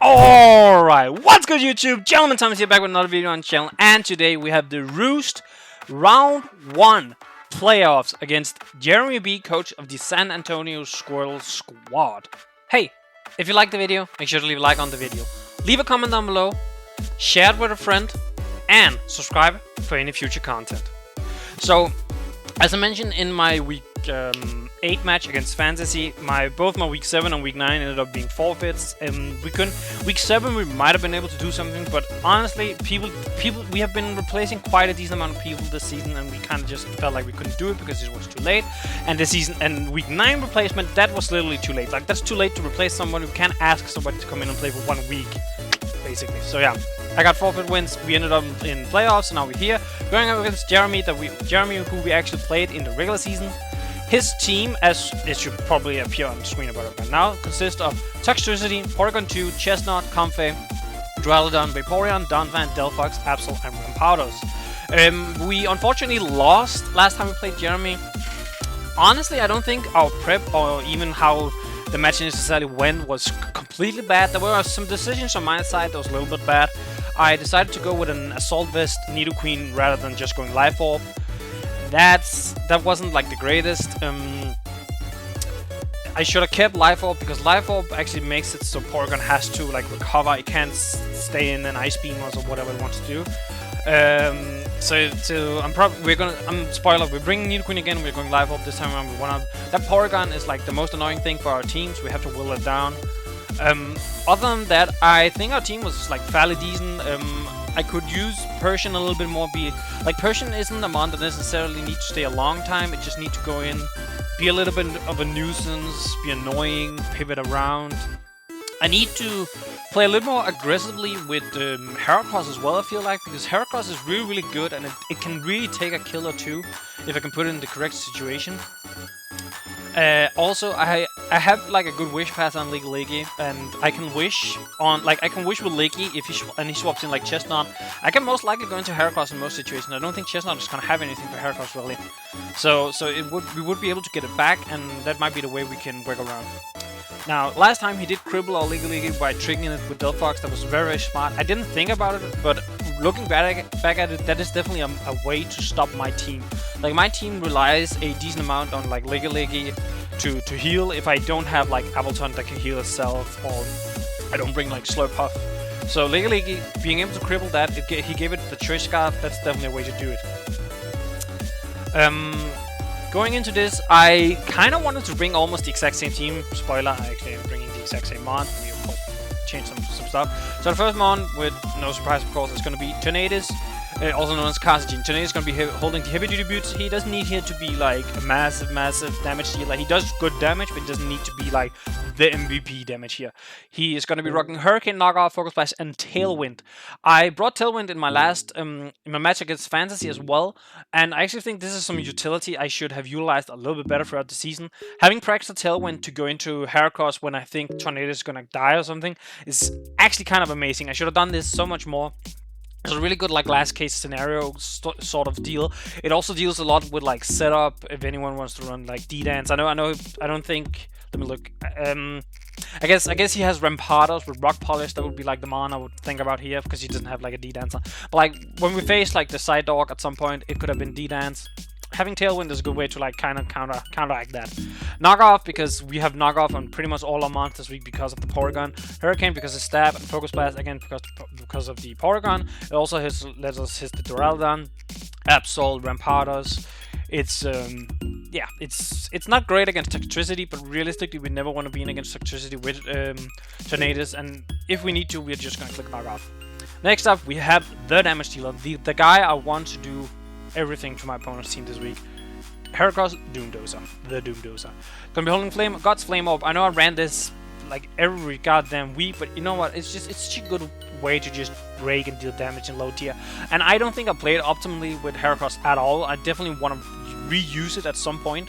Alright, what's good YouTube? Gentleman Thomas here back with another video on the channel, and today we have the Roost Round 1 playoffs against JeremyB, coach of the San Antonio Squirtle Squad. Hey, if you like the video, make sure to leave a like on the video. Leave a comment down below, share it with a friend, and subscribe for any future content. So, as I mentioned in my week 8 match against Fantasy, both my week 7 and week 9 ended up being forfeits, and we couldn't. Week 7 we might have been able to do something, but honestly, we have been replacing quite a decent amount of people this season, and we kind of just felt like we couldn't do it because it was too late. And this season, and week 9 replacement, that was literally too late. Like, that's too late to replace someone. We can't ask somebody to come in and play for 1 week, basically. So yeah, I got forfeit wins. We ended up in playoffs, and now we're here going up against Jeremy, who we actually played in the regular season. His team, as it should probably appear on the screen about it right now, consists of Toxtricity, Porygon 2, Chestnut, Comfey, Duraludon, Vaporeon, Donphan, Delphox, Absol, and Rampardos. We unfortunately lost last time we played Jeremy. Honestly, I don't think our prep or even how the match necessarily went was completely bad. There were some decisions on my side that was a little bit bad. I decided to go with an Assault Vest Nidoqueen rather than just going Life Orb. That wasn't like the greatest. I should have kept Life Orb, because Life Orb actually makes it so Porygon has to like recover. It can't stay in an Ice Beam or whatever it wants to do. I'm spoiler. We're bringing Nidoqueen again. We're going Life Orb this time around. That Porygon is like the most annoying thing for our teams. We have to will it down. Other than that, I think our team was like fairly decent. I could use Persian a little bit more. Persian isn't a mon that necessarily needs to stay a long time. It just needs to go in, be a little bit of a nuisance, be annoying, pivot around. I need to play a little more aggressively with Heracross as well, I feel like, because Heracross is really good, and it can really take a kill or two if I can put it in the correct situation. Also, I have like a good wish pass on Leggy, and I can wish with Leggy if he swaps in like Chestnut. I can most likely go into Heracross in most situations. I don't think Chestnut is gonna have anything for Heracross really, so we would be able to get it back, and that might be the way we can work around. Now, last time he did cripple our Leggy by triggering it with Delphox. That was very smart. I didn't think about it, but looking back at it, that is definitely a way to stop my team. Like, my team relies a decent amount on like Leggy to heal if I don't have like Appleton that can heal itself, or I don't bring like Slurpuff. So Leggy being able to cripple that, he gave it the Choice Scarf. That's definitely a way to do it. Going into this, I kind of wanted to bring almost the exact same team. Spoiler, I actually am bringing the exact same mon. We of course change some stuff. So the first mon, with no surprise of course, is going to be Tornadus, also known as Carsagine. Tornadus is going to be holding the heavy duty boots. He doesn't need here to be like a massive damage dealer. He does good damage, but he doesn't need to be like the MVP damage here. He is going to be rocking Hurricane, Knockoff, Focus Blast, and Tailwind. I brought Tailwind in my last in my match against Fantasy as well, and I actually think this is some utility I should have utilized a little bit better throughout the season. Having practiced Tailwind to go into Heracross when I think Tornadus is going to die or something is actually kind of amazing. I should have done this so much more. It's a really good like last case scenario sort of deal. It also deals a lot with like setup if anyone wants to run like D-Dance. I don't think. Let me look. I guess he has Rampardos with Rock Polish. That would be like the mon I would think about here, because he doesn't have like a D-Dancer. But like when we face like the Side Dog at some point, it could have been D-Dance. Having Tailwind is a good way to like kind of counteract that. Knockoff, because we have Knockoff on pretty much all our mons this week because of the Porygon. Hurricane because of Stab, and Focus Blast again because of the Porygon. It also lets us hit the Duraludon, Absol, Rampardos. It's yeah, it's not great against Toxtricity, but realistically we never want to be in against Toxtricity with Tornadus, and if we need to, we're just gonna click Knockoff. Next up, we have the damage dealer, the guy I want to do everything to my opponent's team this week. Heracross, Doomdozer. The Doomdozer. Gonna be holding God's Flame Orb. I know I ran this like every goddamn week, but you know what? It's such a good way to just break and deal damage in low tier. And I don't think I played optimally with Heracross at all. I definitely want to reuse it at some point.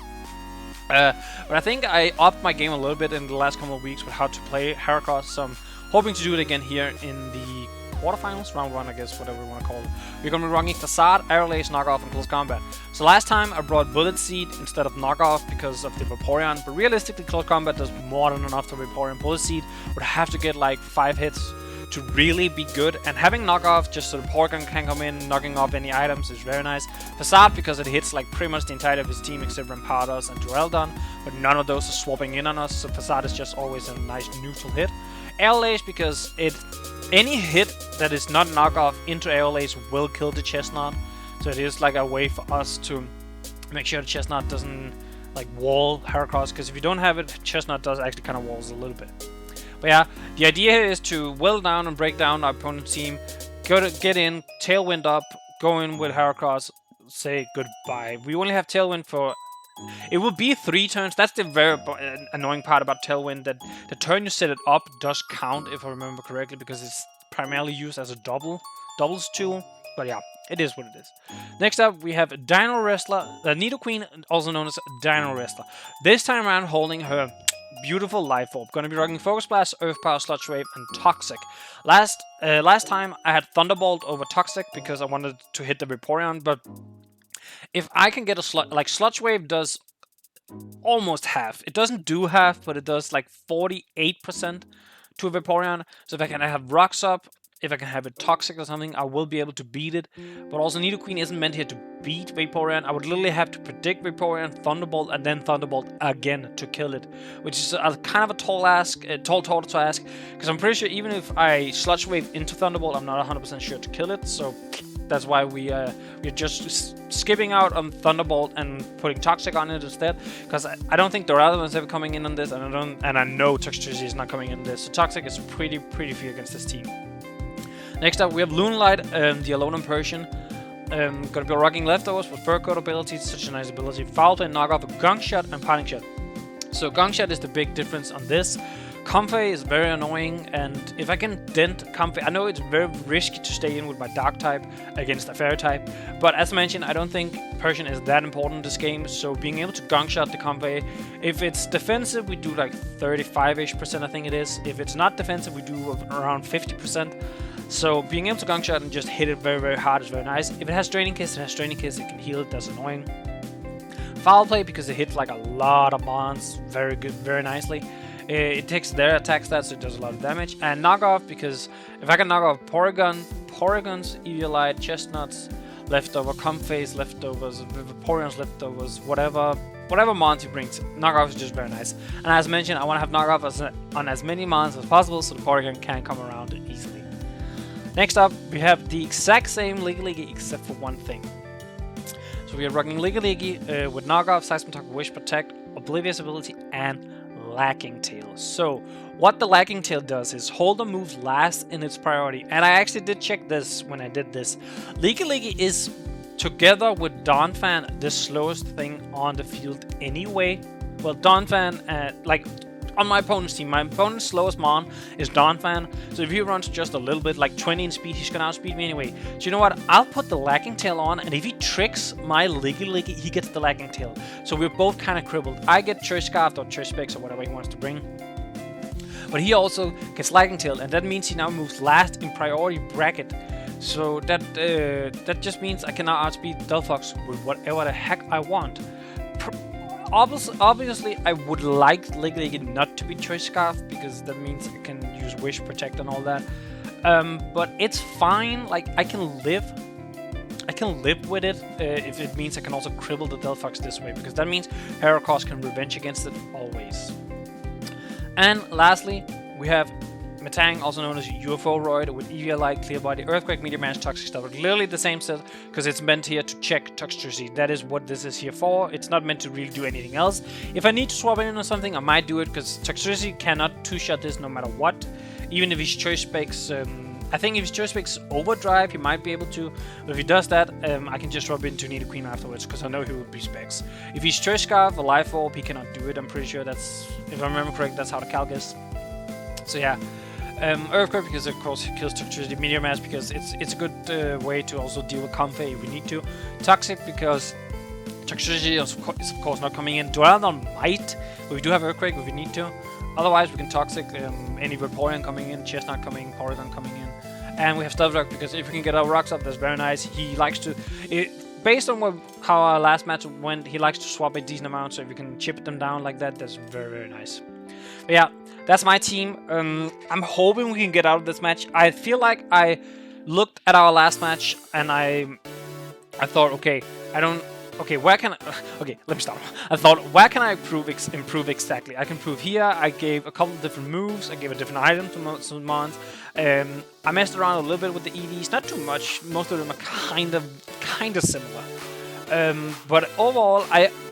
But I think I upped my game a little bit in the last couple of weeks with how to play Heracross. So I'm hoping to do it again here in the quarterfinals, round 1, I guess, whatever we want to call it. We're going to be running Facade, Aerial Ace, Knockoff, and Close Combat. So last time I brought Bullet Seed instead of Knockoff because of the Vaporeon, but realistically Close Combat does more than enough to Vaporeon. Bullet Seed would have to get like 5 hits to really be good, and having Knockoff just so the Porygon can come in, knocking off any items is very nice. Facade because it hits like pretty much the entirety of his team except Rampardos and Duraludon, but none of those are swapping in on us, so Facade is just always a nice neutral hit. Aerial Ace because any hit that is not Knockoff into Aerial Ace will kill the Chestnut, so it is like a way for us to make sure the Chestnut doesn't like wall Heracross, because if you don't have it, Chestnut does actually kind of walls a little bit. But yeah, the idea here is to whittle down and break down our opponent's team, get in, Tailwind up, go in with Heracross, say goodbye. We only have Tailwind for... It will be 3 turns. That's the very annoying part about Tailwind, that the turn you set it up does count, if I remember correctly, because it's primarily used as a doubles tool. But yeah, it is what it is. Next up, we have Dino Wrestler, the Nidoqueen, also known as Dino Wrestler. This time around holding her beautiful Life Orb. Gonna be rocking Focus Blast, Earth Power, Sludge Wave, and Toxic. Last time I had Thunderbolt over Toxic because I wanted to hit the Vaporeon, but if I can get a Sludge Wave does almost half. It doesn't do half, but it does like 48% to a Vaporeon. So if I can have Rocks up, if I can have it Toxic or something, I will be able to beat it. But also Nidoqueen isn't meant here to beat Vaporeon. I would literally have to predict Vaporeon, Thunderbolt, and then Thunderbolt again to kill it, which is a kind of a tall order to ask, because I'm pretty sure even if I Sludge Wave into Thunderbolt, I'm not 100% sure to kill it. So that's why we're just skipping out on Thunderbolt and putting Toxic on it instead, because I don't think there are other ones ever coming in on this, and I know Toxtricity is not coming in this. So Toxic is pretty few against this team. Next up, we have Loonlight, the Aluminum Persian. Gonna be rocking Leftovers with Fur Coat abilities, such a nice ability. Foul Play, Knock Off, a Gunk Shot, and Parting Shot. So Gunk Shot is the big difference on this. Comfey is very annoying, and if I can dent Comfey, I know it's very risky to stay in with my Dark type against a Fairy type, but as mentioned, I don't think Persian is that important in this game, so being able to Gunk Shot the Comfey, if it's defensive, we do like 35-ish%, I think it is. If it's not defensive, we do around 50%. So being able to Gunk Shot and just hit it very hard is very nice. If it has Draining Kiss, it can heal it, that's annoying. Foul Play because it hits like a lot of mons very good, very nicely. It takes their attack stats, so it does a lot of damage. And Knock Off because if I can knock off Porygon's, Eviolite, Chestnuts, Leftover, Comfey's Leftovers, Vaporeon's Leftovers, whatever mons he brings, Knock Off is just very nice. And as mentioned, I want to have Knock Off on as many mons as possible so the Porygon can come around it easily. Next up, we have the exact same Ligaligi except for one thing. So we are rocking Ligaligi with Knock Off, Seismic, Wish, Protect, Oblivious Ability, and Lacking Tail. So what the Lacking Tail does is hold the moves last in its priority. And I actually did check this when I did this. Ligaligi is, together with Donphan, the slowest thing on the field anyway. Well, Donphan, like on my opponent's team, my opponent's slowest mon is Donphan. So if he runs just a little bit, like 20 in speed, he's gonna outspeed me anyway. So you know what? I'll put the Lacking Tail on, and if he tricks my Ligaligi, he gets the Lacking Tail. So we're both kind of crippled. I get Choice Scarf or Choice Specs or whatever he wants to bring. But he also gets Lacking Tail, and that means he now moves last in priority bracket. So that just means I can now outspeed Delphox with whatever the heck I want. Obviously, I would like Ligaligi not to be Choice Scarf because that means I can use Wish, Protect, and all that. But it's fine. Like I can live with it if it means I can also cripple the Delphox this way, because that means Heracross can revenge against it always. And lastly, we have Metang, also known as UFO Roid, with Eviolite, Clear Body, Earthquake, Meteor Mash, Toxic Stuff. Literally the same set, because it's meant here to check Toxtricity. That is what this is here for. It's not meant to really do anything else. If I need to swap in or something, I might do it, because Toxtricity cannot two-shot this no matter what. Even if his Choice Specs, I think if his Choice Specs Overdrive, he might be able to. But if he does that, I can just swap into Nidoqueen afterwards, because I know he will be Specs. If he's Choice Scarf or Life Orb, he cannot do it. I'm pretty sure that's, if I remember correct, that's how the calc is. So yeah. Earthquake because of course it kills Toxtricity, Meteor Mash because it's a good way to also deal with Comfey if we need to. Toxic because Toxtricity is of course not coming in. Duraludon might, but we do have Earthquake if we need to. Otherwise we can Toxic any Vaporeon coming in, Chestnut coming, Porygon coming in. And we have Stealth Rock because if we can get our rocks up, that's very nice. He likes to... based on how our last match went, he likes to swap a decent amount, so if you can chip them down like that, that's very, very nice. But yeah, that's my team. I'm hoping we can get out of this match. I feel like I looked at our last match and I thought, okay, where can I... Okay, let me start. I thought, where can I improve exactly? I can improve here. I gave a couple of different moves. I gave a different item to some mons. I messed around a little bit with the EVs. Not too much. Most of them are kind of similar. But overall,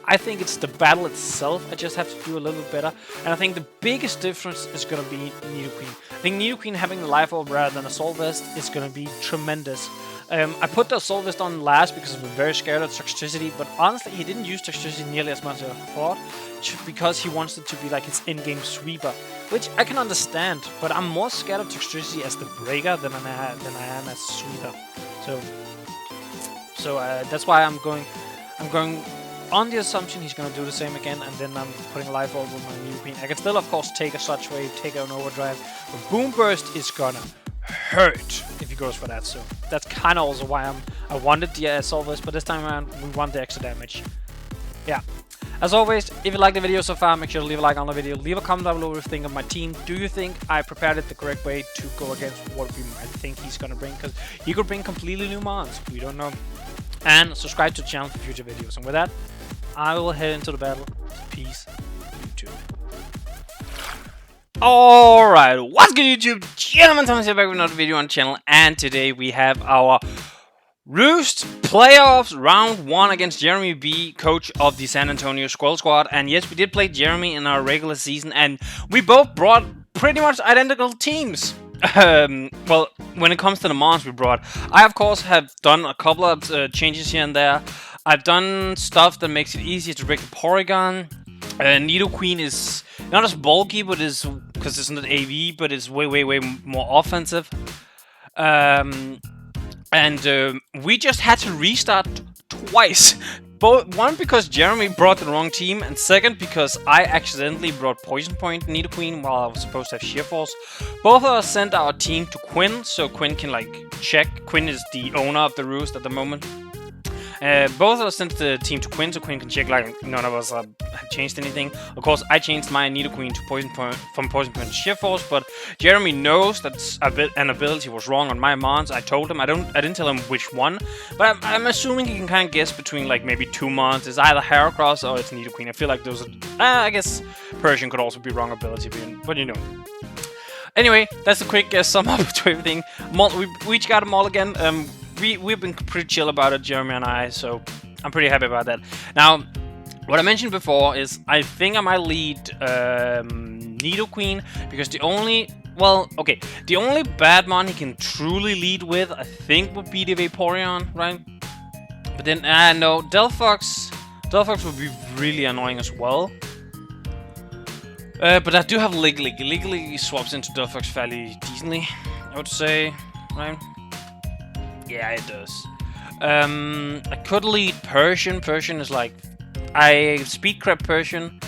I think it's the battle itself I just have to do a little bit better. And I think the biggest difference is going to be Nidoqueen. I think Nidoqueen having the Life Orb rather than Assault Vest is going to be tremendous. I put the Assault Vest on last because I was very scared of Toxtricity, but honestly he didn't use Toxtricity nearly as much as I thought, because he wants it to be like his in-game sweeper, which I can understand, but I'm more scared of Toxtricity as the breaker than I am as sweeper. So that's why I'm going on the assumption he's going to do the same again, and then I'm putting Life Orb with my Nidoqueen. I can still, of course, take a Sludge Wave, take an Overdrive, but Boom Burst is gonna hurt if he goes for that. So that's kind of also why I wanted the Assault Vest, but this time around we want the extra damage. Yeah. As always, if you like the video so far, make sure to leave a like on the video. Leave a comment down below what you think of my team. Do you think I prepared it the correct way to go against what we might think he's gonna bring? Because he could bring completely new mons. We don't know. And subscribe to the channel for future videos. And with that, I will head into the battle. Peace, YouTube. Alright, what's good YouTube? Gentlemen, Thomas here back with another video on the channel. And today we have our Roost playoffs round 1 against JeremyB, coach of the San Antonio Squirtle Squad. And yes, we did play Jeremy in our regular season, and we both brought pretty much identical teams. Well, when it comes to the mons we brought, I of course have done a couple of changes here and there. I've done stuff that makes it easier to break the Porygon. Nidoqueen is not as bulky, but is because it's not AV, but it's way more offensive. We just had to restart twice. One because Jeremy brought the wrong team, and second because I accidentally brought Poison Point Nidoqueen while I was supposed to have Sheer Force. Both of us sent our team to Quinn, so Quinn can like check. Quinn is the owner of the Roost at the moment. Both of us sent the team to Quinn, so Quinn can check like none of us have changed anything. Of course, I changed my Nidoqueen to Poison Point, from Poison Point to Sheer Force, but Jeremy knows that an ability was wrong on my mons. I told him. I didn't tell him which one, but I'm assuming he can kind of guess between like maybe 2 mons. It's either Heracross or it's Nidoqueen. I feel like those are. I guess Persian could also be wrong ability, but you know. Anyway, that's a quick sum up to everything. We each got them all again. We've been pretty chill about it, Jeremy and I, so I'm pretty happy about that. Now, what I mentioned before is I think I might lead Nidoqueen, because the only bad mon he can truly lead with, I think, would be the Vaporeon, right? But then, no, Delphox would be really annoying as well. But I do have Licklick. Licklick swaps into Delphox fairly decently, I would say, right? Yeah, it does. I could lead Persian. Persian is like... I speed crab Persian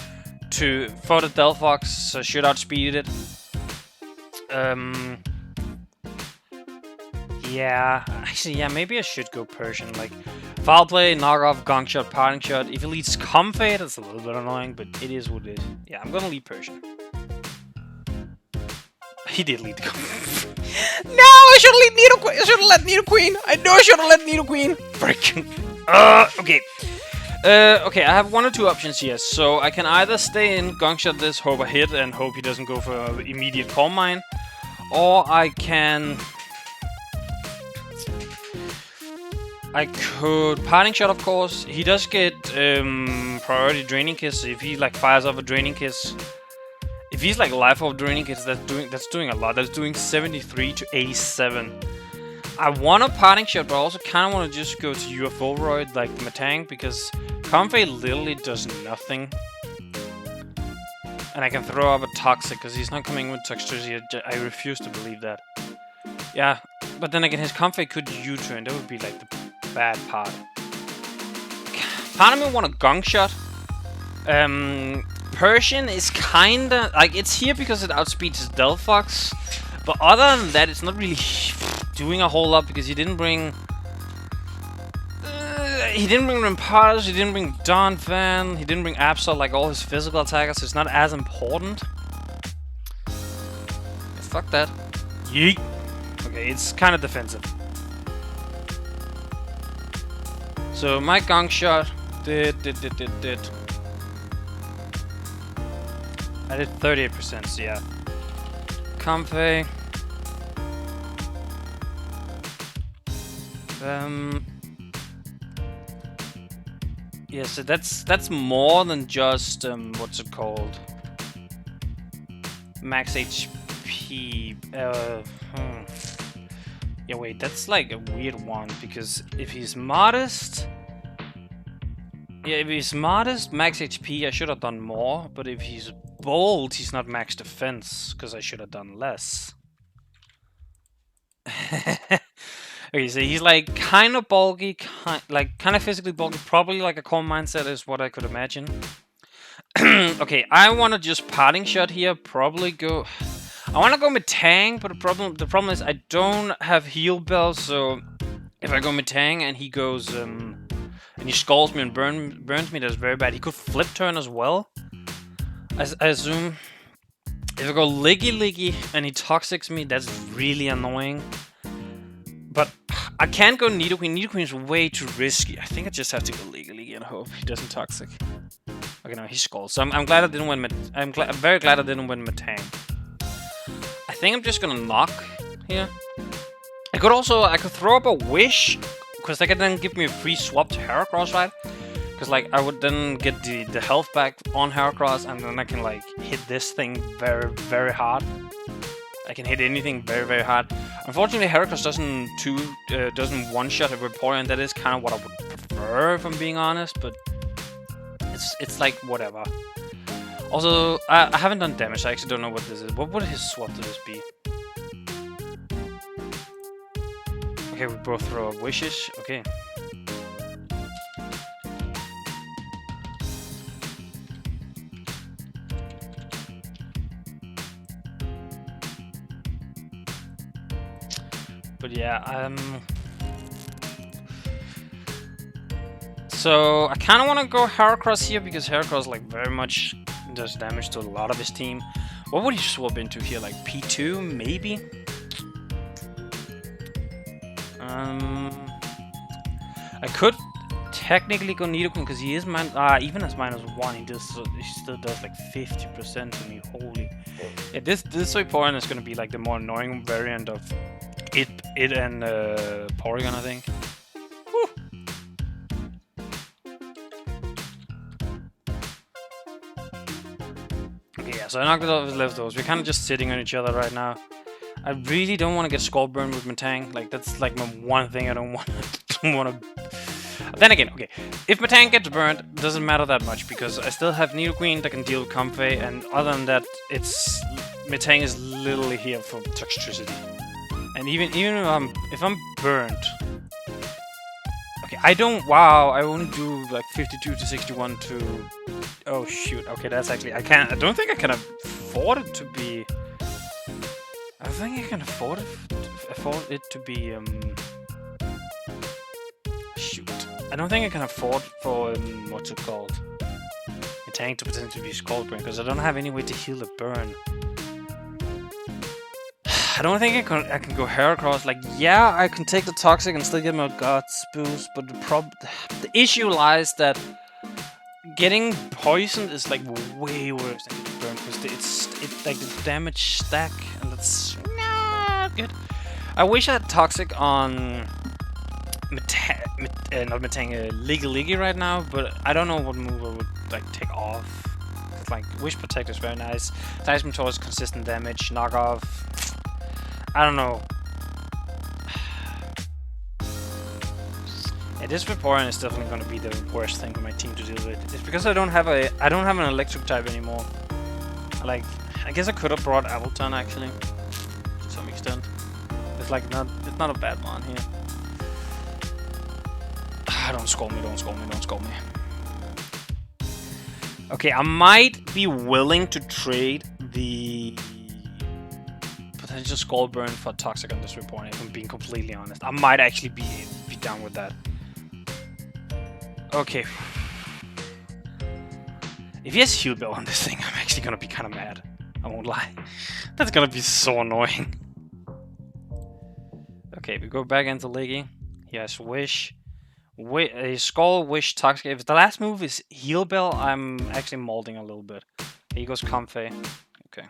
for the Delphox, so should outspeed it. Yeah, actually, yeah, maybe I should go Persian. Like, Foul Play, Knock Off, Gong Shot, Parting Shot. If he leads Comfade, that's a little bit annoying, but it is what it is. Yeah, I'm gonna lead Persian. He did lead the Comfade. No, I should have let Nidoqueen. I should have let Nidoqueen. I know I should have let Nidoqueen. Frick. Okay. Okay, I have 1 or 2 options here. So I can either stay in, Gong Shot this, hope I hit, and hope he doesn't go for immediate Calm Mind, or I can. I could Parting Shot, of course. He does get priority Draining Kiss. So if he like fires off a Draining Kiss. If he's like Life Orb Draining Kiss, that's doing a lot. That's doing 73 to 87. I want a Parting Shot, but I also kind of want to just go to UFO Roid like Matang, because Comfey literally does nothing. And I can throw up a Toxic, because he's not coming with Toxtricity. I refuse to believe that. Yeah, but then again, his Comfey could U-turn. That would be like the bad part. Part of me want a Gong Shot. Persian is kinda like, it's here because it outspeeds his Delphox, but other than that, it's not really doing a whole lot because he didn't bring. He didn't bring Rampardos, he didn't bring Don Van, he didn't bring Absol, like all his physical attackers, so it's not as important. Fuck that. Yeet. Okay, it's kind of defensive. So my gong shot did. I did 38%, so yeah. Comfey. Yeah, so that's more than just what's it called? Max HP. Yeah, wait, that's like a weird one because if he's modest, yeah, if he's modest, max HP, I should have done more. But if he's bold, he's not max defense because I should have done less. Okay, so he's like kind of bulky, kind of physically bulky. Probably like a calm mindset is what I could imagine. Okay, I want to just parting shot here. Probably go. I want to go Metang, but the problem is I don't have heal bells. So if I go Metang and he goes and he scalds me and burns me, that's very bad. He could flip turn as well. I assume. If I go Liggy and he toxics me, that's really annoying. But I can't go Nidoqueen. Nidoqueen is way too risky. I think I just have to go Liggy and hope he doesn't toxic. Okay, no, he scalds. So I'm glad I didn't win. I'm very glad I didn't win Metang. I think I'm just gonna knock here. I could throw up a wish because that could then give me a free swap to Heracross, right? Because like I would then get the health back on Heracross, and then I can like hit this thing very, very hard. I can hit anything very, very hard. Unfortunately, Heracross doesn't one-shot a Vaporeon, and that is kind of what I would prefer, if I'm being honest. But it's like whatever. Also, I haven't done damage. So I actually don't know what this is. What would his swap to this be? Okay, we both throw up wishes. Okay. But yeah, so I kind of want to go Heracross here because Heracross like very much does damage to a lot of his team. What would he swap into here? Like P2 maybe? I could technically go Nidoqueen because he is even as -1, he still does like 50% to me. Holy, yeah, this Vaporeon is gonna be like the more annoying variant of it and Porygon, I think. Whew. Okay, yeah, so I knocked it off his leftovers. We're kind of just sitting on each other right now. I really don't want to get Scald Burn with Metang. Like, that's like my one thing I don't want to. Then again, okay, if Metang gets burned, it doesn't matter that much because I still have Nidoqueen that can deal with Comfey, and other than that, Metang is literally here for toxicity. And even if I'm burned, okay, I only do like 52 to 61 to. Oh shoot, okay, that's actually I don't think I can afford it to be. I think I can afford it to be shoot. I don't think I can afford for what's it called? A tank to potentially be Scald Burn because I don't have any way to heal the burn. I don't think I can go Heracross. Like, yeah, I can take the Toxic and still get my Guts boost, but the issue lies that getting poisoned is like way worse than getting burned because it's like the damage stack, and that's not good. I wish I had Toxic on not Metang, Liggy right now, but I don't know what move I would like take off. Like, Wish Protect is very nice. Seismic Torch is consistent damage. Knock off. I don't know. Yeah, this Vaporeon is definitely going to be the worst thing for my team to deal with. It's because I don't have an electric type anymore. Like, I guess I could have brought Appleton actually, to some extent. It's like it's not a bad one here. Don't scold me, don't scold me, don't scold me. Okay, I might be willing to trade the I just skull burn for Toxic on this report, if I'm being completely honest. I might actually be down with that. Okay. If he has Heal Bell on this thing, I'm actually gonna be kind of mad. I won't lie. That's gonna be so annoying. Okay, we go back into Leggy. He has Wish. Skull, Wish, Toxic. If the last move is Heal Bell, I'm actually molding a little bit. Here he goes Comfey. Okay.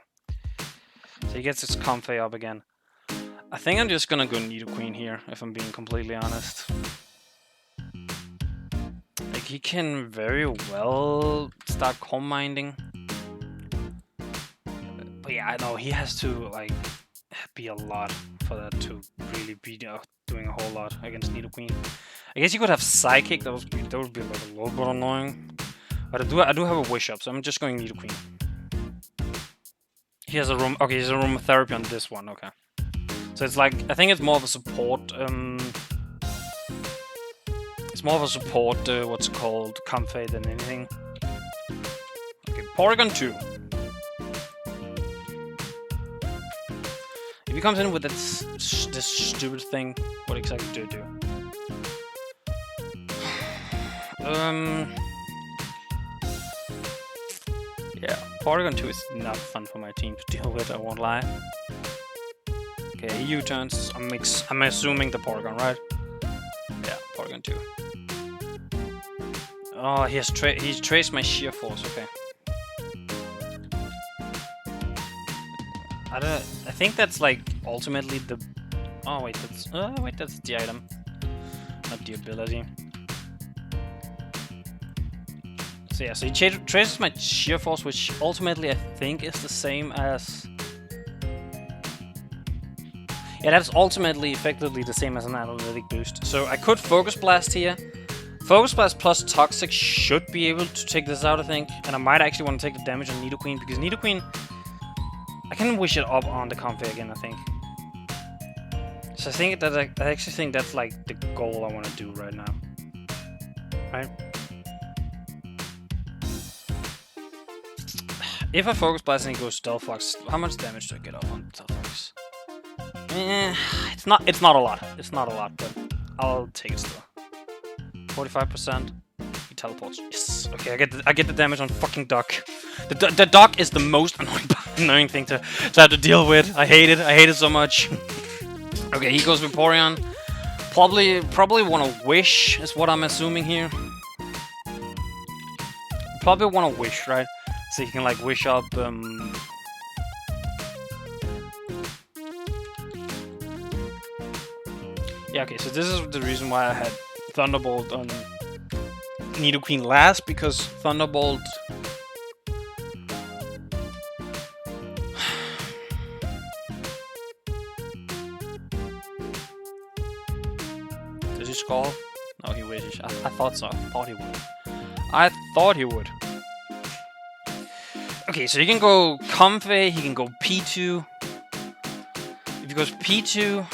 So he gets his Comfey up again. I think I'm just gonna go Nidoqueen here, if I'm being completely honest. Like, he can very well start Calm Minding. But yeah, I know he has to, like, be a lot for that to really be doing a whole lot against Nidoqueen. I guess you could have Psychic, that would be like a little bit annoying. But I do have a Wish up, so I'm just going Nidoqueen. He has a room. Okay, he has a Aromatherapy on this one. Okay, so it's like, I think it's more of a support. It's more of a support. What's it called? Comfey than anything. Okay, Porygon 2. If he comes in with this stupid thing, what exactly do you do? Yeah, Porygon 2 is not fun for my team to deal with, I won't lie. Okay, he U-turns. I'm assuming the Porygon, right? Yeah, Porygon 2. Oh, he's traced my Sheer Force, okay. I think that's like ultimately the... Oh wait, that's the item, not the ability. So yeah, so he traces my Sheer Force, which ultimately I think is the same as... Yeah, that's ultimately effectively the same as an Analytic Boost. So I could Focus Blast here. Focus Blast plus Toxic should be able to take this out, I think. And I might actually want to take the damage on Nidoqueen, because Nidoqueen... I can wish it up on the Comfey again, I think. So I think that I actually think that's like the goal I want to do right now. Right? If I Focus Blast and he goes Stealth Fox, how much damage do I get off on Stealth Fox? It's not a lot. It's not a lot, but I'll take it still. 45%. He teleports. Yes. Okay, I get the damage on fucking Duck. The Duck is the most annoying thing to have to deal with. I hate it. I hate it so much. Okay, he goes Vaporeon. Probably want to Wish is what I'm assuming here. Probably want to Wish, right? So you can like wish up Yeah, okay, so this is the reason why I had Thunderbolt on Nidoqueen last, because Thunderbolt... Does he Scald? No, he wishes. I thought so. I thought he would. Okay, so he can go Comfey, he can go P2. If he goes P2...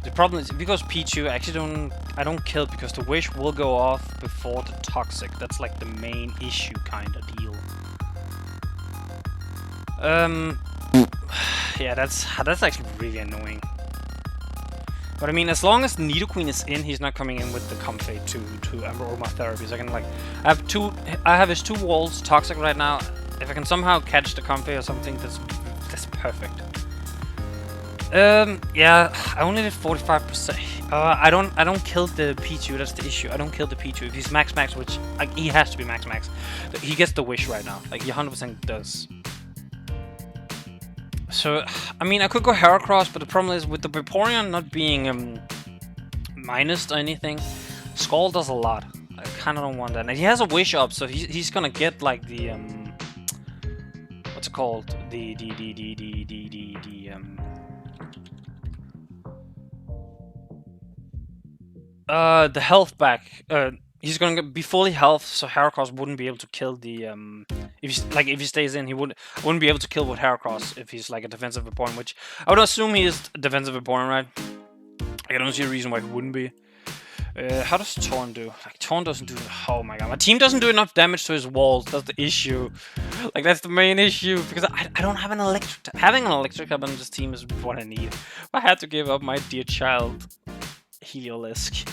The problem is, if he goes P2, I don't kill, because the Wish will go off before the Toxic. That's like the main issue kind of deal. Yeah, that's actually really annoying. But I mean, as long as Nidoqueen is in, he's not coming in with the Comfey to Aromatherapy. So I can like, I have his 2 walls Toxic right now. If I can somehow catch the Comfey or something, that's perfect. Yeah, I only did 45%. I don't kill the P2. That's the issue. I don't kill the P2. If he's max, which like, he has to be max. He gets the Wish right now. Like he 100% does. So, I mean, I could go Heracross, but the problem is with the Vaporeon not being minus to anything, Skull does a lot. I kind of don't want that. And he has a Wish up, so he's gonna get like the what's it called? The health back. He's gonna be fully health, so Heracross wouldn't be able to kill the if he stays in, he wouldn't be able to kill with Heracross if he's like a defensive Vaporeon, which I would assume he is a defensive Vaporeon, right? I don't see a reason why he wouldn't be. How does Torn do? Like Torn doesn't do. Oh my god, my team doesn't do enough damage to his walls. That's the issue. Like, that's the main issue, because I don't have an electric... Having an electric type on this team is what I need. I had to give up my dear child Heliolisk.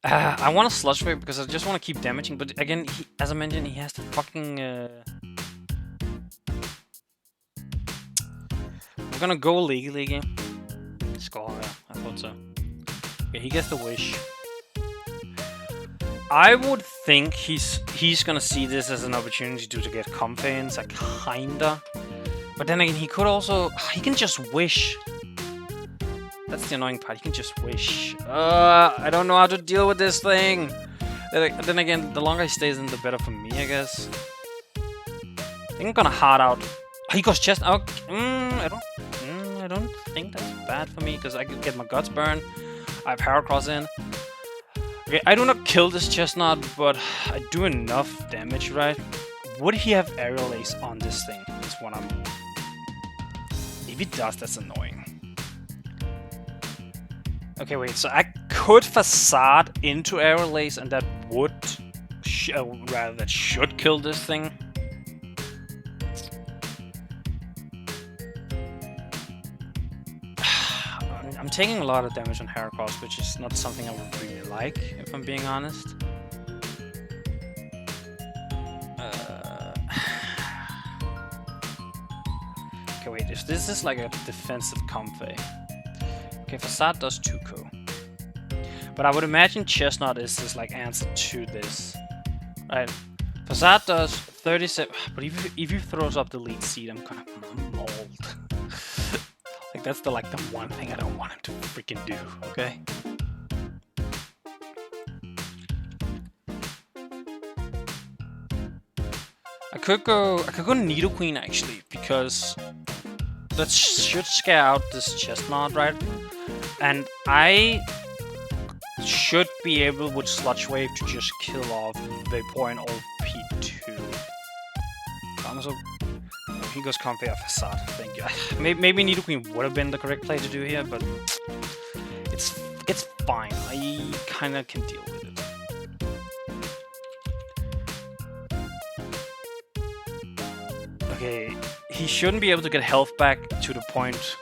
I want a Sludge Wave because I just want to keep damaging, but again, as I mentioned, he has the fucking... We're gonna go legally. Score, yeah, I thought so. Okay, he gets the wish. I would think he's gonna see this as an opportunity to get confidence, like kinda. But then again, he could also... He can just wish. That's the annoying part, he can just wish. I don't know how to deal with this thing. Then again, the longer he stays in, the better for me, I guess. I think I'm gonna hard out. He goes chest. Okay. I don't think that's bad for me, because I could get my guts burned. I have Heracross in. Okay, I do not kill this chestnut, but I do enough damage, right? Would he have Aerial Ace on this thing? Is what I'm... If he does, that's annoying. Okay, wait, so I could Facade into Aerial Ace, and that would... rather, that should kill this thing. I'm taking a lot of damage on Heracross, which is not something I would really like, if I'm being honest. Okay, wait, if this is like a defensive Comfey. Okay, Facade does 2-co. But I would imagine Chestnut is this like answer to this. Right? Facade does 37, but if he throws up the lead seed, I'm gonna mold. Like, that's the one thing I don't want him to freaking do, okay? I could go Nidoqueen actually, because that should scare out this Chestnut, right? And I should be able with Sludge Wave to just kill off Vaporeon or P2. Also, he goes Comfey off Facade, thank you. Maybe Nidoqueen would have been the correct play to do here, but it's fine. I kinda can deal with it. Okay, he shouldn't be able to get health back to the point...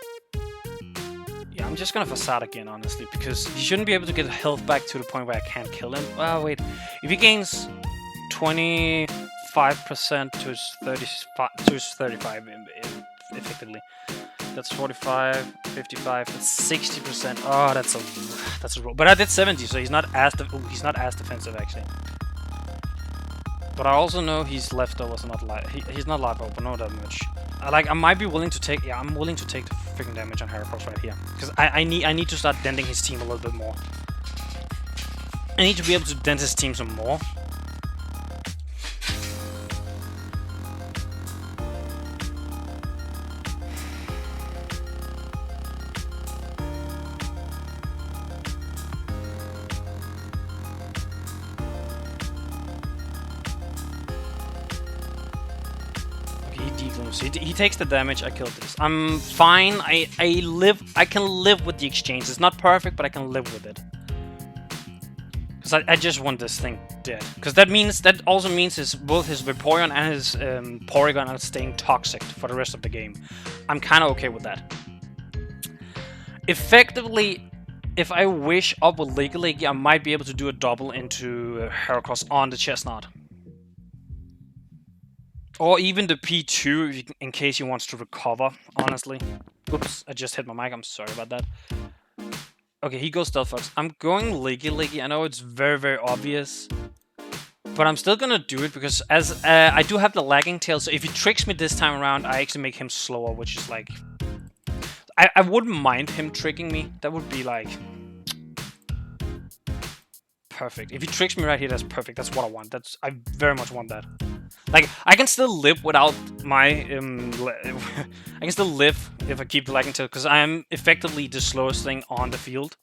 Yeah, I'm just gonna Facade again, honestly, because he shouldn't be able to get health back to the point where I can't kill him. Well, wait, if he gains 25% to his 35 effectively. That's 45, 55, that's 60%. Oh, that's a roll. But I did 70, so he's not as defensive actually. But I also know he's leftovers, not live. He's not live open, not that much. I might be willing to take. Yeah, I'm willing to take the freaking damage on Heracross right here, because I need to start denting his team a little bit more. I need to be able to dent his team some more. He takes the damage, I killed this. I'm fine, I can live with the exchange. It's not perfect, but I can live with it. Because I just want this thing dead. Because that also means both his Vaporeon and his Porygon are staying toxic for the rest of the game. I'm kind of okay with that. Effectively, if I wish up with Ligaligi, I might be able to do a double into Heracross on the Chestnut. Or even the P2, in case he wants to recover, honestly. Oops, I just hit my mic, I'm sorry about that. Okay, he goes Stealth Fox. I'm going Ligaligi. I know it's very, very obvious. But I'm still gonna do it, because as I do have the lagging tail, so if he tricks me this time around, I actually make him slower, which is like... I wouldn't mind him tricking me. That would be like... perfect. If he tricks me right here, that's perfect. That's what I want. I very much want that. Like, I can still live without my, I can still live if I keep the lagging tail, because I am effectively the slowest thing on the field.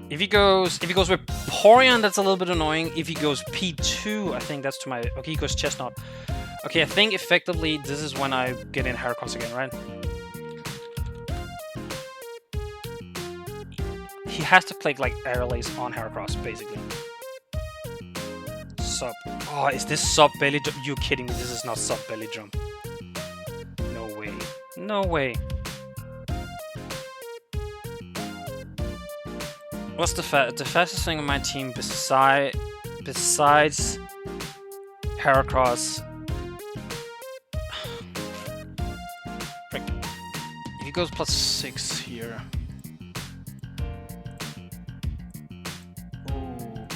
If he goes with Porygon, that's a little bit annoying. If he goes P2, I think that's to my, okay, he goes Chestnut. Okay, I think effectively this is when I get in Heracross again, right? he has to play like Airlace on Heracross, basically. Sub. Oh, is this sub belly drum? You kidding me? This is not sub belly drum. No way. No way. What's the fastest thing on my team besides Heracross? Frick. If he goes +6 here. Ooh.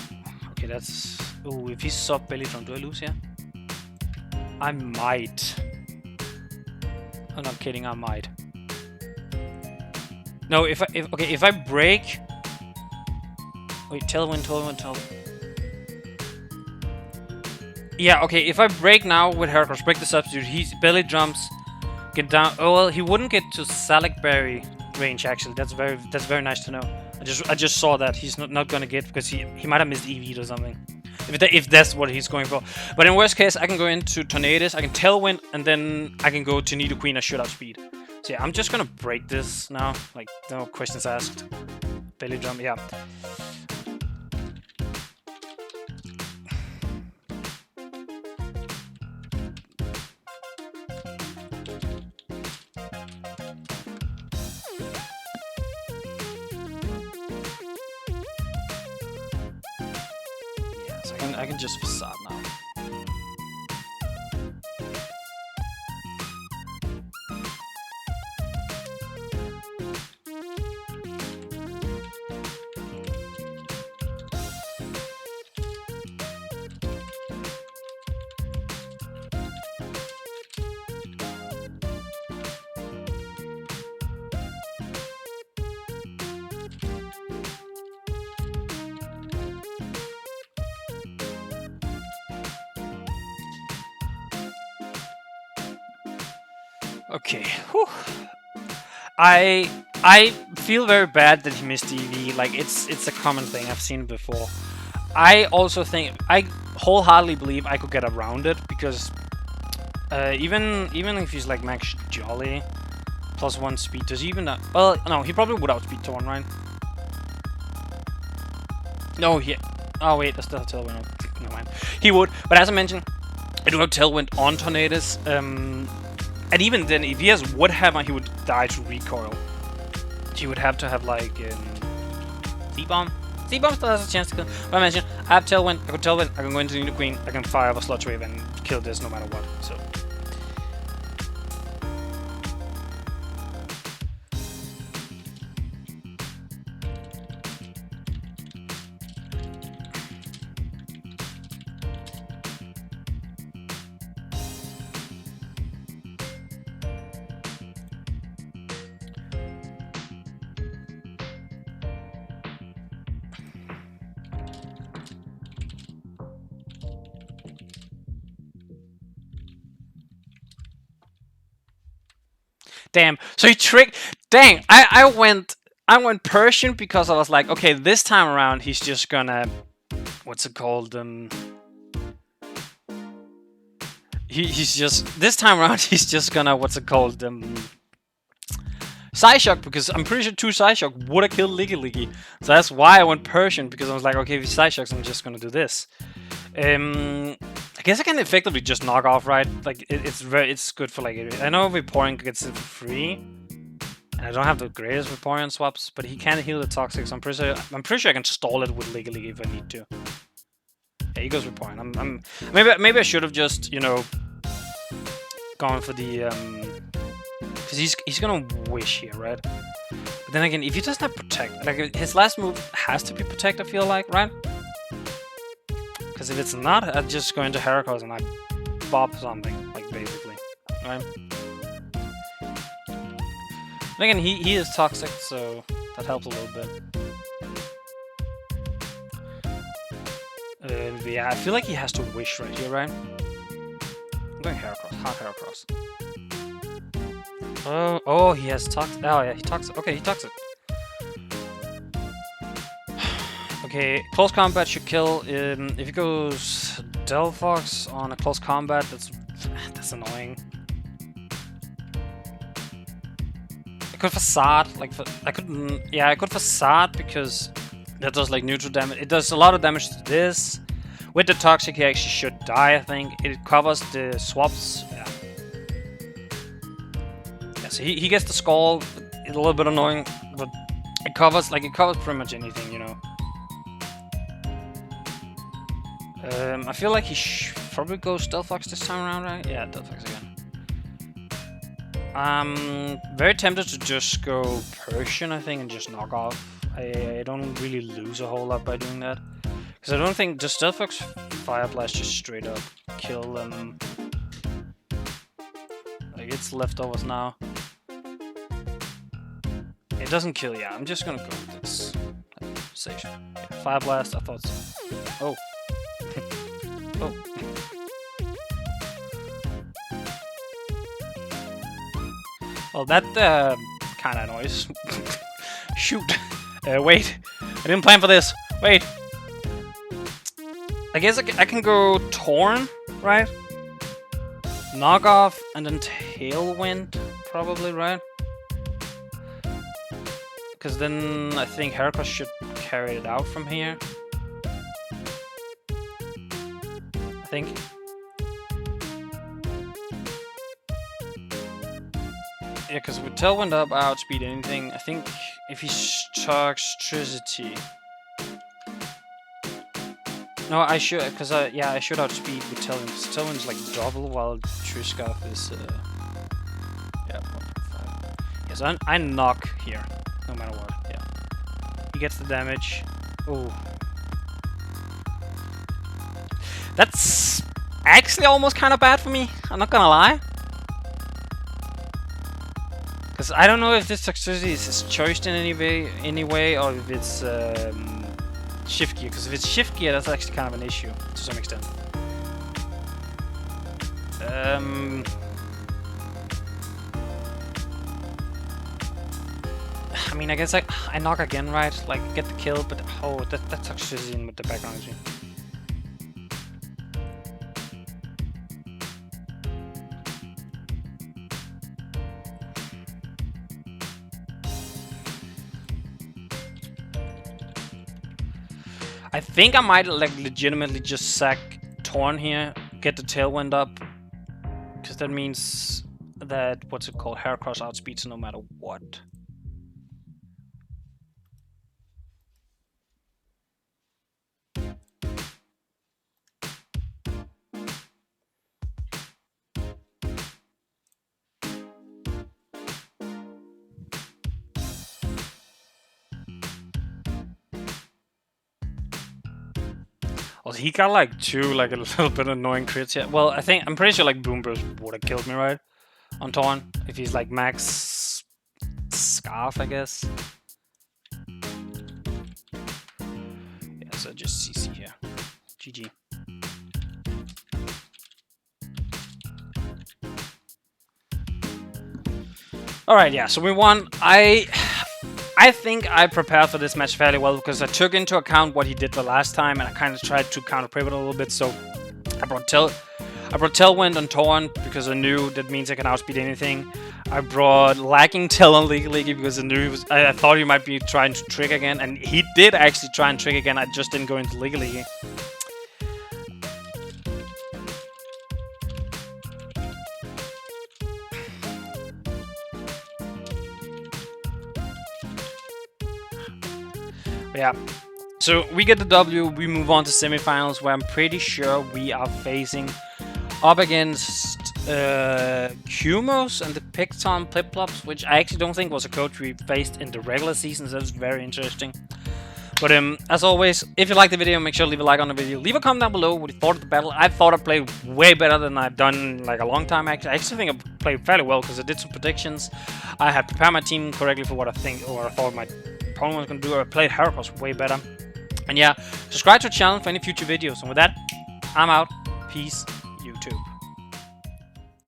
Okay, that's. Ooh, if he's sub belly drum, do I lose here? I might. I'm not kidding, I might. No, if I break. Wait, tailwind. Yeah, okay, if I break now with Heracross, break the substitute, he's belly drums, get down. Oh well, he wouldn't get to Salak Berry range actually. That's very nice to know. I just saw that he's not gonna get because he might have missed EV or something. If that's what he's going for. But in worst case, I can go into Tornadus, I can tailwind, and then I can go to Nidoqueen and shootout speed. So yeah, I'm just gonna break this now. Like, no questions asked. Belly drum, yeah. I can just facade now. Okay, whew. I feel very bad that he missed EV. Like it's a common thing. I've seen it before. I also think I wholeheartedly believe I could get around it because even if he's like Max Jolly +1 speed, does he even? Well, no, he probably would outspeed to 1, right? No, he. Oh wait, that's still a tailwind. No mind. He would, but as I mentioned, I do have tailwind on Tornadus. And even then, if he has Wood Hammer, he would die to recoil. He would have to have like Z-Bomb. Z-Bomb still has a chance to kill. But I mentioned, I have Tailwind, I can Tailwind, I can go into Nidoqueen, I can fire off a Sludge Wave and kill this no matter what. So. Damn. So he tricked. Dang. I went Persian because I was like, okay, this time around he's just gonna, what's it called? He's just this time around he's just gonna, what's it called? Psyshock, because I'm pretty sure 2 Psyshock would have killed Licky. So that's why I went Persian, because I was like, okay, if he Psyshocks, I'm just gonna do this. I guess I can effectively just knock off, right? Like it's good for like, I know Vaporeon gets it for free, and I don't have the greatest Vaporeon swaps, but he can heal the Toxic, so I'm pretty sure I can stall it with Licky if I need to. Yeah, he goes Vaporeon. Maybe I should have just, you know, gone for the because he's gonna Wish here, right? But then again, if he doesn't have Protect, like his last move has to be Protect, I feel like, right? Because if it's not, I'd just go into Heracross and I bob something, like, basically, right? And again, he is Toxic, so that helps a little bit. Yeah, I feel like he has to Wish right here, right? I'm going Heracross, hard Heracross. Oh, he has Toxic. Oh, yeah, he Toxic. Okay, he Toxic. Okay, close combat should kill. If he goes Delphox on a close combat, that's annoying. could facade, like I could facade because that does like neutral damage. It does a lot of damage to this. With the toxic, he actually should die. I think it covers the swaps. Yeah. Yeah. So he gets the skull. It's a little bit annoying, but it covers pretty much anything, you know. I feel like he probably goes Stealth Fox this time around, right? Yeah, Stealth Fox again. I'm very tempted to just go Persian, I think, and just knock off. I don't really lose a whole lot by doing that. Because I don't think... Does Stealth Fox Fire Blast just straight up kill them? Like, it's leftovers now. It doesn't kill, yeah. I'm just gonna go with this. Safe. Yeah, Fire Blast, I thought so. Oh. Oh. Well, that kind of annoys. Shoot. Wait. I didn't plan for this. Wait. I guess I can go Torn, right? Knock off and then Tailwind, probably, right? Because then I think Heracross should carry it out from here. I think. Yeah, because with Tailwind up, I outspeed anything. I think if he Toxtricity. No, I should, because I should outspeed with Tailwind, because Tailwind's like double, while Triskoff is, yeah, 1.5. Yeah, so I knock here, no matter what, yeah. He gets the damage. Ooh. That's actually almost kind of bad for me, I'm not gonna lie. Because I don't know if this toxicity is choiced in any way, or if it's, shift gear, because if it's shift gear, that's actually kind of an issue to some extent. I mean, I guess I knock again, right? Like get the kill, but oh, that toxicity in with the background issue. I think I might like legitimately just sack Torn here, get the Tailwind up, because that means that what's it called, Heracross outspeeds no matter what. Well, he got like two, like a little bit annoying crits here. Well, I'm pretty sure like Boom Burst would have killed me, right? On Torn. If he's like max Scarf, I guess. Yeah, so just CC here. GG. Alright, yeah, so we won. I think I prepared for this match fairly well because I took into account what he did the last time and I kind of tried to counter pivot a little bit. So I brought Tailwind on Torn because I knew that means I can outspeed anything. I brought Lagging Tail on Leaky because I knew I thought he might be trying to trick again, and he did actually try and trick again. I just didn't go into Leaky. Yeah, so we get the W, we move on to semifinals where I'm pretty sure we are facing up against Cumos and the Picton Flip-Flops, which I actually don't think was a coach we faced in the regular season, so that's very interesting. But as always, if you liked the video, make sure to leave a like on the video. Leave a comment down below what you thought of the battle. I thought I played way better than I've done in like a long time actually. I actually think I played fairly well because I did some predictions. I had prepared my team correctly for what I think or I thought my opponent was going to do. I played Heracross way better. And yeah, subscribe to the channel for any future videos. And with that, I'm out. Peace, YouTube.